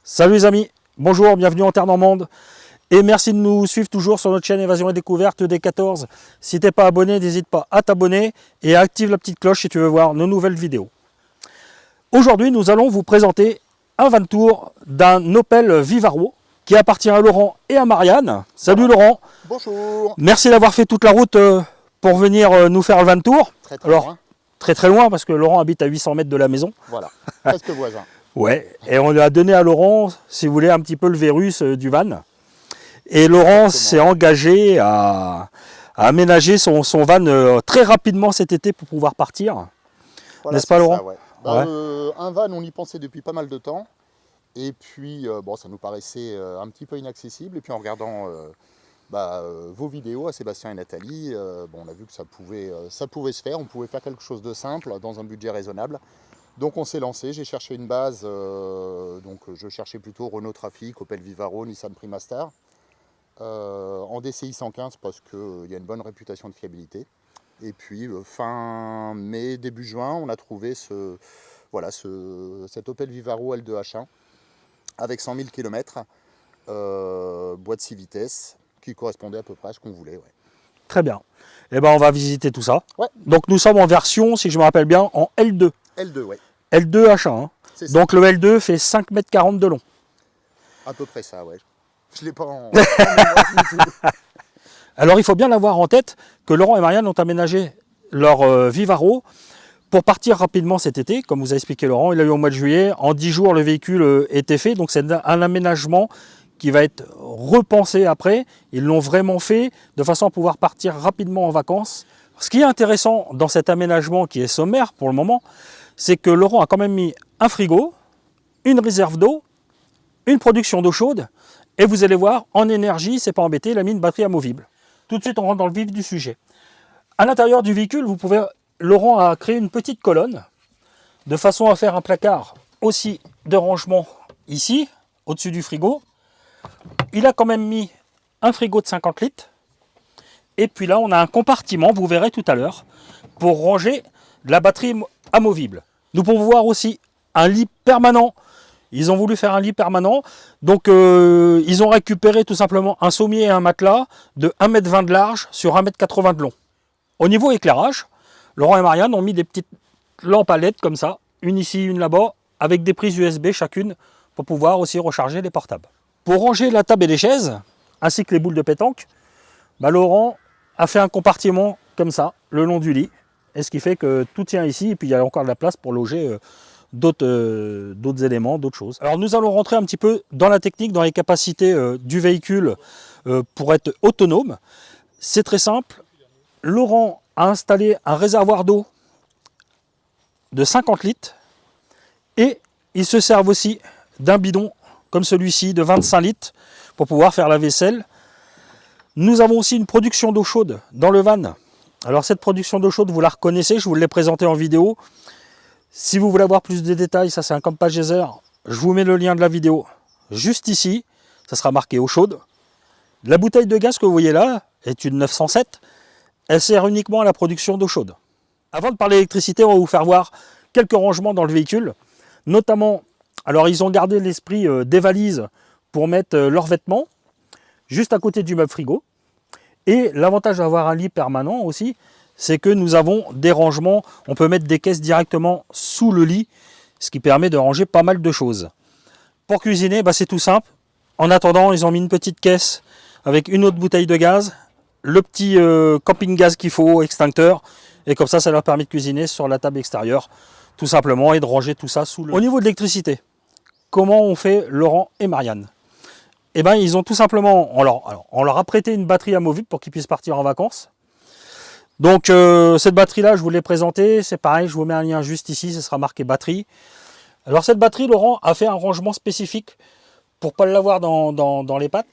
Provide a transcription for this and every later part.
Salut les amis, bonjour, bienvenue en Terre Normande et merci de nous suivre toujours sur notre chaîne Évasion et Découverte des 14. Si tu n'es pas abonné, n'hésite pas à t'abonner et active la petite cloche si tu veux voir nos nouvelles vidéos. Aujourd'hui, nous allons vous présenter un van tour d'un Opel Vivaro qui appartient à Laurent et à Marianne. Salut Laurent. Bonjour. Merci d'avoir fait toute la route pour venir nous faire le van tour. Très loin. Très loin parce que Laurent habite à 800 mètres de la maison. Voilà, presque voisin. Ouais, et on lui a donné à Laurent, si vous voulez, un petit peu le virus du van. Et Laurent s'est engagé à aménager son van très rapidement cet été pour pouvoir partir. Voilà, n'est-ce pas Laurent? ça, ouais. Un van, on y pensait depuis pas mal de temps. Et puis, bon, ça nous paraissait un petit peu inaccessible. Et puis en regardant vos vidéos à Sébastien et Nathalie, on a vu que ça pouvait se faire. On pouvait faire quelque chose de simple dans un budget raisonnable. Donc on s'est lancé, j'ai cherché une base, donc je cherchais plutôt Renault Trafic, Opel Vivaro, Nissan Primastar, en DCI 115 parce qu'il y a une bonne réputation de fiabilité. Et puis fin mai, début juin, on a trouvé cet Opel Vivaro L2H1 avec 100 000 km, boîte 6 vitesses, qui correspondait à peu près à ce qu'on voulait. Ouais. Très bien. Eh ben, on va visiter tout ça. Ouais. Donc nous sommes en version, si je me rappelle bien, en L2. L2, ouais. L2 H1. Hein. Donc le L2 fait 5,40 m de long. À peu près ça, ouais. Je ne l'ai pas en mémoire du tout. Alors il faut bien l'avoir en tête que Laurent et Marianne ont aménagé leur Vivaro pour partir rapidement cet été. Comme vous a expliqué Laurent, il a eu au mois de juillet. En 10 jours, le véhicule était fait. Donc c'est un aménagement qui va être repensé après. Ils l'ont vraiment fait de façon à pouvoir partir rapidement en vacances. Ce qui est intéressant dans cet aménagement qui est sommaire pour le moment, c'est que Laurent a quand même mis un frigo, une réserve d'eau, une production d'eau chaude, et vous allez voir, en énergie, c'est pas embêté, il a mis une batterie amovible. Tout de suite, on rentre dans le vif du sujet. À l'intérieur du véhicule, Laurent a créé une petite colonne, de façon à faire un placard aussi de rangement ici, au-dessus du frigo. Il a quand même mis un frigo de 50 litres, et puis là, on a un compartiment, vous verrez tout à l'heure, pour ranger la batterie amovible. Nous pouvons voir aussi un lit permanent. Ils ont voulu faire un lit permanent. Donc, ils ont récupéré tout simplement un sommier et un matelas de 1,20 m de large sur 1,80 m de long. Au niveau éclairage, Laurent et Marianne ont mis des petites lampes à LED comme ça, une ici, une là-bas, avec des prises USB chacune pour pouvoir aussi recharger les portables. Pour ranger la table et les chaises, ainsi que les boules de pétanque, Laurent a fait un compartiment comme ça, le long du lit. Et ce qui fait que tout tient ici, et puis il y a encore de la place pour loger d'autres éléments, d'autres choses. Alors nous allons rentrer un petit peu dans la technique, dans les capacités du véhicule pour être autonome. C'est très simple. Laurent a installé un réservoir d'eau de 50 litres et il se servent aussi d'un bidon comme celui-ci de 25 litres pour pouvoir faire la vaisselle. Nous avons aussi une production d'eau chaude dans le van. Alors cette production d'eau chaude, vous la reconnaissez, je vous l'ai présentée en vidéo. Si vous voulez avoir plus de détails, ça c'est un Campa Geyser, je vous mets le lien de la vidéo juste ici, ça sera marqué eau chaude. La bouteille de gaz que vous voyez là est une 907, elle sert uniquement à la production d'eau chaude. Avant de parler d'électricité, on va vous faire voir quelques rangements dans le véhicule, notamment, alors ils ont gardé l'esprit des valises pour mettre leurs vêtements, juste à côté du meuble frigo. Et l'avantage d'avoir un lit permanent aussi, c'est que nous avons des rangements. On peut mettre des caisses directement sous le lit, ce qui permet de ranger pas mal de choses. Pour cuisiner, c'est tout simple. En attendant, ils ont mis une petite caisse avec une autre bouteille de gaz, le petit camping gaz qu'il faut, extincteur, et comme ça, ça leur permet de cuisiner sur la table extérieure, tout simplement, et de ranger tout ça sous le lit. Au niveau de l'électricité, comment on fait Laurent et Marianne? Eh bien, ils ont tout simplement, on leur a prêté une batterie amovible pour qu'ils puissent partir en vacances. Donc, cette batterie-là, je vous l'ai présentée, c'est pareil, je vous mets un lien juste ici, ce sera marqué batterie. Alors, cette batterie, Laurent a fait un rangement spécifique pour ne pas l'avoir dans les pattes.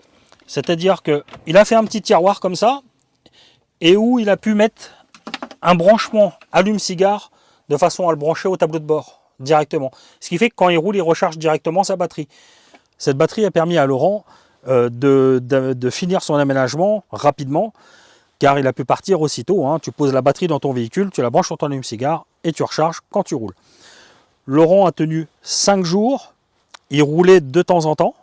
C'est-à-dire qu'il a fait un petit tiroir comme ça, et où il a pu mettre un branchement allume-cigare de façon à le brancher au tableau de bord directement. Ce qui fait que quand il roule, il recharge directement sa batterie. Cette batterie a permis à Laurent de finir son aménagement rapidement, car il a pu partir aussitôt. Hein. Tu poses la batterie dans ton véhicule, tu la branches sur ton allume-cigare et tu recharges quand tu roules. Laurent a tenu 5 jours. il roulait de temps en temps,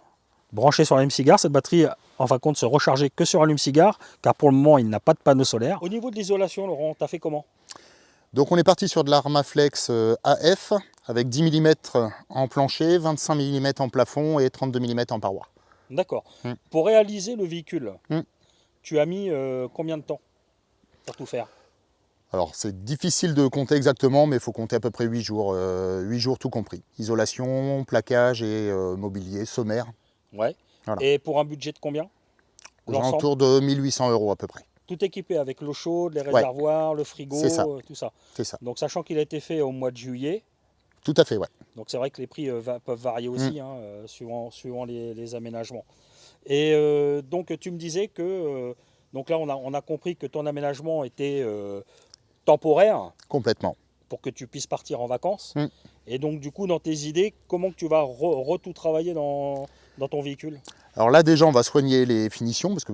branché sur l'allume-cigare. Cette batterie, en fin de compte, se rechargeait que sur allume-cigare, car pour le moment, il n'a pas de panneau solaire. Au niveau de l'isolation, Laurent, tu as fait comment? Donc on est parti sur de l'Armaflex AF avec 10 mm en plancher, 25 mm en plafond et 32 mm en paroi. D'accord. Pour réaliser le véhicule, Mm. tu as mis combien de temps pour tout faire? Alors c'est difficile de compter exactement, mais il faut compter à peu près 8 jours, 8 jours tout compris. Isolation, plaquage et mobilier sommaire. Ouais. Voilà. Et pour un budget de combien? Aux L'ensemble, alentours de 1800 € à peu près. tout équipé avec l'eau chaude, les Ouais. réservoirs, le frigo, C'est ça. tout ça. C'est ça. Donc sachant qu'il a été fait au mois de juillet, Tout à fait, ouais. donc c'est vrai que les prix peuvent varier aussi, hein, suivant les aménagements. Et donc tu me disais que, donc là on a compris que ton aménagement était temporaire Complètement. pour que tu puisses partir en vacances. Mm. Et donc du coup dans tes idées, comment que tu vas tout travailler dans ton véhicule? Alors là déjà on va soigner les finitions, parce que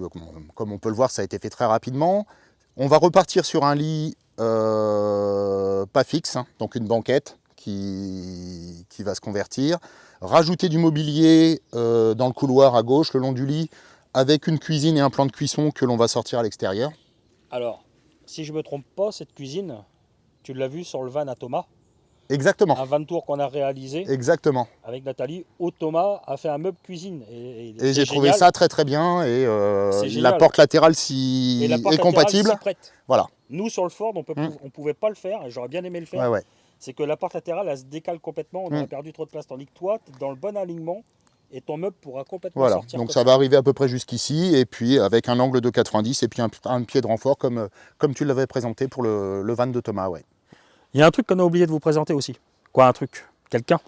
comme on peut le voir ça a été fait très rapidement. On va repartir sur un lit pas fixe, hein, donc une banquette qui va se convertir. Rajouter du mobilier dans le couloir à gauche, le long du lit, avec une cuisine et un plan de cuisson que l'on va sortir à l'extérieur. Alors, si je ne me trompe pas, cette cuisine, tu l'as vue sur le van à Thomas, Exactement, un van tour qu'on a réalisé exactement. avec Nathalie, où Thomas a fait un meuble cuisine. Et c'est j'ai trouvé génial. ça très très bien, et C'est la génial. porte latérale Et la porte est latérale compatible. s'y prête. Voilà, Nous, sur le Ford, on ne pouvait pas le faire, et j'aurais bien aimé le faire. ouais, ouais. C'est que la porte latérale, elle se décale complètement, on aurait perdu trop de place. Tandis que toi, tu es dans le bon alignement, et ton meuble pourra complètement Voilà, sortir. donc comme ça va arriver à peu près jusqu'ici, et puis avec un angle de 90 et puis un pied de renfort comme tu l'avais présenté pour le van de Thomas, ouais. Il y a un truc qu'on a oublié de vous présenter aussi. Quoi, un truc? Quelqu'un?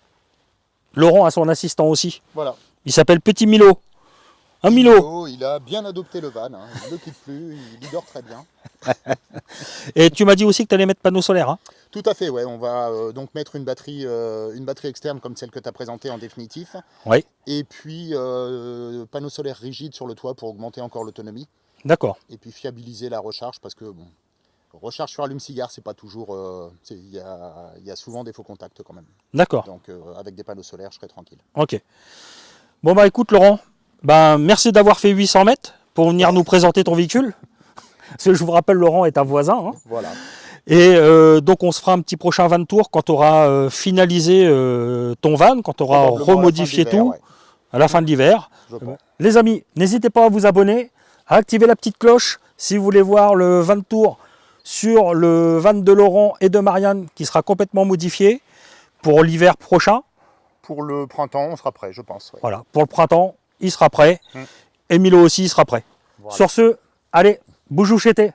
Laurent a son assistant aussi. Voilà. Il s'appelle Petit Milo. Un Milo. Il a bien adopté le van, hein. Il ne le quitte plus, il dort très bien. Et tu m'as dit aussi que tu allais mettre panneau solaire. Hein? Tout à fait, ouais. On va donc mettre une batterie externe comme celle que tu as présentée en définitif. Oui. Et puis panneau solaire rigide sur le toit pour augmenter encore l'autonomie. D'accord. Et puis fiabiliser la recharge, parce que bon, recharge sur allume-cigare, c'est pas toujours. Il y a souvent des faux contacts quand même. D'accord. Donc avec des panneaux solaires, je serai tranquille. Ok. Bon bah écoute Laurent, ben, merci d'avoir fait 800 mètres pour venir nous présenter ton véhicule. Parce que je vous rappelle, Laurent est un voisin. Hein. Voilà. Et donc on se fera un petit prochain van tour quand tu auras finalisé ton van, quand tu auras remodifié tout, ouais. À la fin de l'hiver. Les amis, n'hésitez pas à vous abonner, à activer la petite cloche si vous voulez voir le van tour sur le van de Laurent et de Marianne qui sera complètement modifié pour l'hiver prochain. Pour le printemps, on sera prêt, je pense. Ouais. Voilà, pour le printemps, il sera prêt. Et Milo aussi, il sera prêt. Voilà. Sur ce, allez, bougou chété.